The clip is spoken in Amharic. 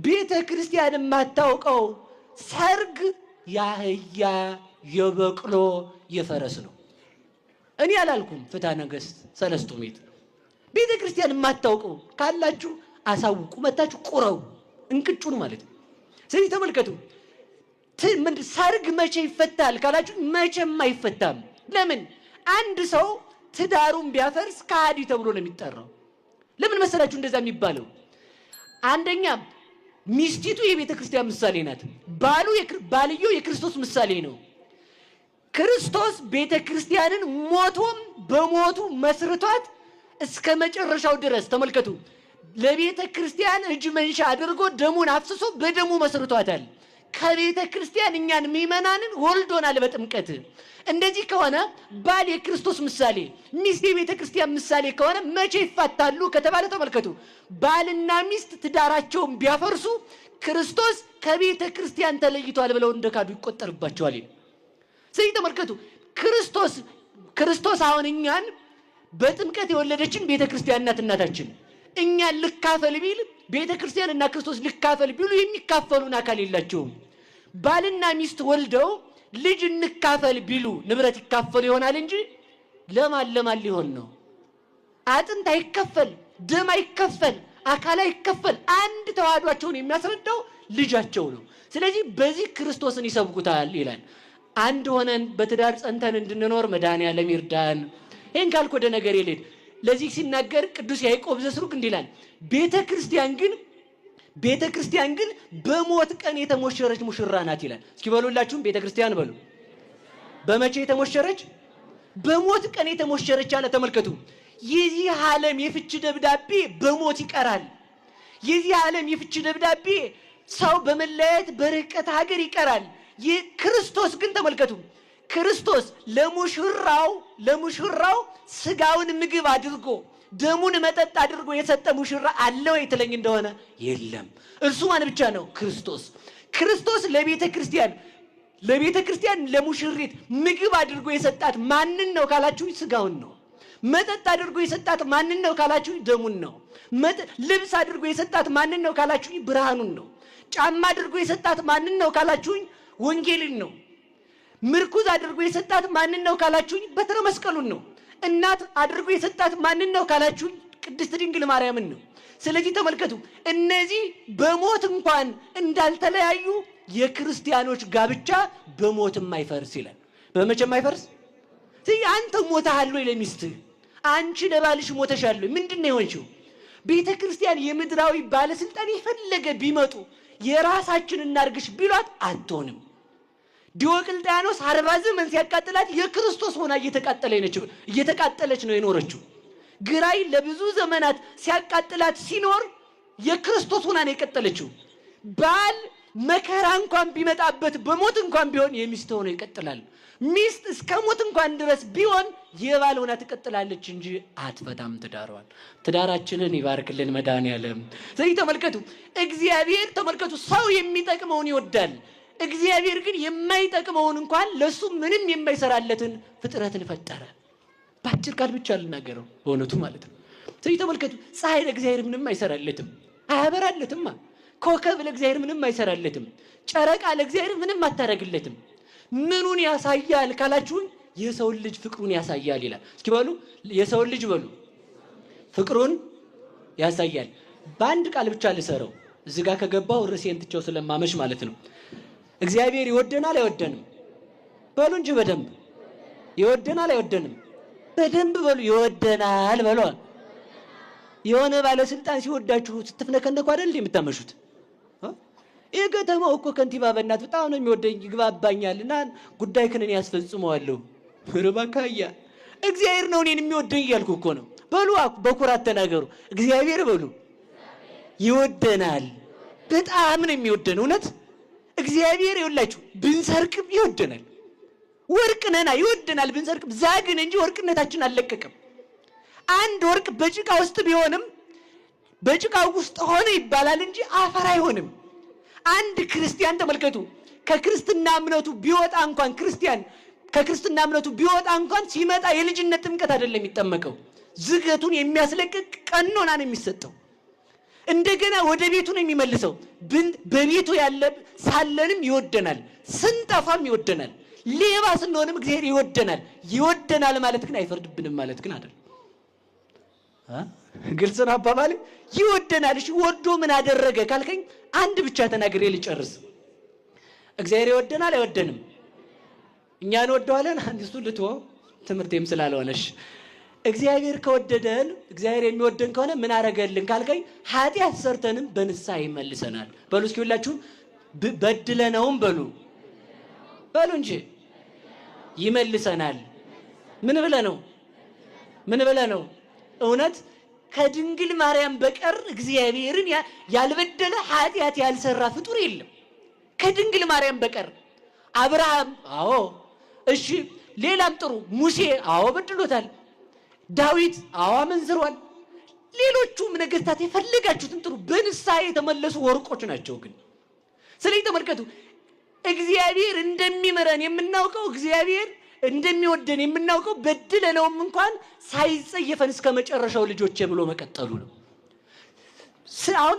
ቤተ ክርስቲያን የማታውቀው ሰርግ የአህያ የበቅሎ የፈረስ ነው። እኔ አላልኩም፣ ፍትሐ ነገሥት ሰለስቱ ምዕት። ቤተ ክርስቲያን የማታውቀው ካላችሁ አሳውቁ፣ መታችሁ ቁረው፣ እንቅጩን ማለት ነው። ስለዚህ ተመልከቱ፣ ሰርግ መቼ ይፈታል ካላችሁ መቼም አይፈታም። ለምን? አንድ ሰው ትዳሩን ቢያፈርስ ከሃዲ ተብሎ ነው የሚጠራው። ለምን መሰላችሁ እንደዛ የሚባለው? አንደኛ ሚስቲቱ የቤተ ክርስቲያን ምሳሌ ናት። ባልዮ የክርስቶስ ምሳሌ ነው። ክርስቶስ ቤተ ክርስቲያንን ሞቶም በሞቱ መስርቷት እስከ መጨረሻው ድረስ ተመልከቱ። ለቤተ ክርስቲያን እጅ መንሻ አድርጎ ደሙን አፍስሶ በደሙ መስርቷታል። ከቤተ ክርስቲያን እኛን ምእመናንን ወልዶናል በጥምቀት። እንደዚህ ከሆነ ባል የክርስቶስ ምሳሌ፣ ሚስት የቤተ ክርስቲያን ምሳሌ ከሆነ መቼ ይፋታሉ ከተባለ ተመልከቱ። ባልና ሚስት ትዳራቸውን ቢያፈርሱ ክርስቶስ ከቤተ ክርስቲያን ተለይቷል ብለው እንደካዱ ይቆጠርባቸዋል። ስለዚህ ተመልከቱ፣ ክርስቶስ አሁን እኛን በጥምቀት የወለደችን ቤተ ክርስቲያን ናት እናታችን። እኛን ልካፈል ቢል ቤተ ክርስቲያን እና ክርስቶስ ልካፈል ቢሉ የሚካፈሉን አካል የላቸውም። ባልና ሚስት ወልደው ልጅ እንካፈል ቢሉ ንብረት ይካፈሉ ይሆናል እንጂ ለማን ሊሆን ነው? አጥንት አይከፈል፣ ደም አይከፈል፣ አካል አይከፈል። አንድ ተዋህዷቸውን የሚያስረዳው ልጃቸው ነው። ስለዚህ በዚህ ክርስቶስን ይሰብኩታል ይላል። አንድ ሆነን በትዳር ጸንተን እንድንኖር መድኃኔዓለም ይርዳን። ይህን ካልኩ ወደ ነገር የሌድ ለዚህ ሲናገር ቅዱስ ያዕቆብ ዘስሩግ እንዲህ ይላል፣ ቤተ ክርስቲያን ግን በሞት ቀን የተሞሸረች ሙሽራ ናት ይላል። እስኪ በሉላችሁም ቤተ ክርስቲያን በሉ። በመቼ የተሞሸረች? በሞት ቀን የተሞሸረች አለ። ተመልከቱ፣ የዚህ ዓለም የፍች ደብዳቤ በሞት ይቀራል። የዚህ ዓለም የፍች ደብዳቤ ሰው በመለያየት በርቀት ሀገር ይቀራል። ክርስቶስ ግን ተመልከቱ፣ ክርስቶስ ለሙሽራው ስጋውን ምግብ አድርጎ ደሙን መጠጥ አድርጎ የሰጠ ሙሽራ አለ ወይ ትለኝ እንደሆነ የለም። እርሱ ማን ብቻ ነው? ክርስቶስ ለቤተ ክርስቲያን ለሙሽሪት ምግብ አድርጎ የሰጣት ማንን ነው ካላችሁ ስጋውን ነው። መጠጥ አድርጎ የሰጣት ማንን ነው ካላችሁ ደሙን ነው። ልብስ አድርጎ የሰጣት ማንን ነው ካላችሁ ብርሃኑን ነው። ጫማ አድርጎ የሰጣት ማንን ነው ካላችሁ ወንጌልን ነው። ምርኩዝ አድርጎ የሰጣት ማንን ነው ካላችሁኝ በትረ መስቀሉን ነው። እናት አድርጎ የሰጣት ማንን ነው ካላችሁኝ ቅድስት ድንግል ማርያምን ነው። ስለዚህ ተመልከቱ፣ እነዚህ በሞት እንኳን እንዳልተለያዩ የክርስቲያኖች ጋብቻ በሞትም አይፈርስ ይላል። በመቼም አይፈርስ። አንተ ሞተሃል ወይ ለሚስትህ? አንቺ ለባልሽ ሞተሻል ወይ? ምንድን ነው የሆንሽው? ቤተ ክርስቲያን የምድራዊ ባለስልጣን የፈለገ ቢመጡ የራሳችን እናርግሽ ቢሏት አትሆንም። ዲዮቅልጥያኖስ 40 ዘመን ሲያቃጥላት የክርስቶስ ሆና እየተቃጠለች ነው የኖረችው። ግራኝ ለብዙ ዘመናት ሲያቃጥላት ሲኖር የክርስቶስ ሆና ነው የቀጠለችው። ባል መከራ እንኳን ቢመጣበት በሞት እንኳን ቢሆን የሚስት ሆኖ ይቀጥላል። ሚስት እስከ ሞት እንኳን ድረስ ቢሆን የባል ሆና ትቀጥላለች እንጂ አትፈታም ትዳሯን። ትዳራችንን ይባርክልን መድኃኔዓለም። ስለዚህ ተመልከቱ፣ እግዚአብሔር ተመልከቱ፣ ሰው የሚጠቅመውን ይወዳል። እግዚአብሔር ግን የማይጠቅመውን እንኳን ለሱ ምንም የማይሰራለትን ፍጥረትን ፈጠረ። በአጭር ቃል ብቻ ልናገረው በእውነቱ ማለት ነው። ስለዚህ ተመልከቱ፣ ፀሐይ ለእግዚአብሔር ምንም አይሰራለትም፣ አያበራለትም። ኮከብ ለእግዚአብሔር ምንም አይሰራለትም። ጨረቃ ለእግዚአብሔር ምንም አታረግለትም። ምኑን ያሳያል ካላችሁን የሰውን ልጅ ፍቅሩን ያሳያል ይላል። እስኪ በሉ የሰውን ልጅ በሉ ፍቅሩን ያሳያል። በአንድ ቃል ብቻ ልሰረው እዚህ ጋር ከገባው ርዕሴን ትቼው ስለማመሽ ማለት ነው። እግዚአብሔር ይወደናል አይወደንም? በሉ እንጂ በደንብ ይወደናል አይወደንም? በደንብ በሉ ይወደናል በሉ። የሆነ ባለስልጣን ሲወዳችሁ ስትፍነከነኩ አይደል የምታመሹት? የከተማው እኮ ከንቲባ በእናት በጣም ነው የሚወደኝ ይግባባኛልና ጉዳይ ከነኔ ያስፈጽመዋለሁ። ረባካያ እግዚአብሔር ነው እኔን የሚወደኝ እያልኩ እኮ ነው። በሉ በኩራት ተናገሩ። እግዚአብሔር በሉ ይወደናል፣ በጣም ነው የሚወደን። እውነት እግዚአብሔር ይወላችሁ ብንሰርቅም ይወደናል። ወርቅ ነና ይወደናል ብንሰርቅም፣ ዛግን እንጂ ወርቅነታችን አልለቀቀም። አንድ ወርቅ በጭቃ ውስጥ ቢሆንም በጭቃው ውስጥ ሆነ ይባላል እንጂ አፈር አይሆንም። አንድ ክርስቲያን ተመልከቱ፣ ከክርስትና እምነቱ ቢወጣ እንኳን ሲመጣ የልጅነት ጥምቀት አይደለም የሚጠመቀው፣ ዝገቱን የሚያስለቅቅ ቀኖና ነው የሚሰጠው። እንደገና ወደ ቤቱ ነው የሚመልሰው። በቤቱ ያለ ሳለንም ይወደናል፣ ስንጠፋም ይወደናል፣ ሌባ ስንሆንም እግዚአብሔር ይወደናል። ይወደናል ማለት ግን አይፈርድብንም ማለት ግን አይደለም። ግልጽ ነው አባባሌ። ይወደናል። እሺ ወዶ ምን አደረገ ካልከኝ አንድ ብቻ ተናግሬ ልጨርስ። እግዚአብሔር ይወደናል አይወደንም? እኛ እንወደዋለን። አንዲሱ ልትወው ትምህርቴም ስላልሆነሽ እግዚአብሔር ከወደደን እግዚአብሔር የሚወደን ከሆነ ምን አረገልን ካልከኝ ኃጢአት ሰርተንም በንስሐ ይመልሰናል። በሉ እስኪ ሁላችሁ በድለነውም በሉ እንጂ ይመልሰናል። ምን ብለ ነው? እውነት ከድንግል ማርያም በቀር እግዚአብሔርን ያልበደለ ኃጢአት ያልሰራ ፍጡር የለም። ከድንግል ማርያም በቀር አብርሃም አዎ፣ እሺ ሌላም ጥሩ፣ ሙሴ አዎ በድሎታል፣ ዳዊት አዎ አመንዝሯል፣ ሌሎቹም ነገስታት የፈለጋችሁትን ጥሩ፣ በንስሐ የተመለሱ ወርቆች ናቸው። ግን ስለዚህ ተመልከቱ፣ እግዚአብሔር እንደሚምረን የምናውቀው እግዚአብሔር እንደሚወደን የምናውቀው በድለነውም እንኳን ሳይጸየፈን እስከ መጨረሻው ልጆቼ ብሎ መቀጠሉ ነው። አሁን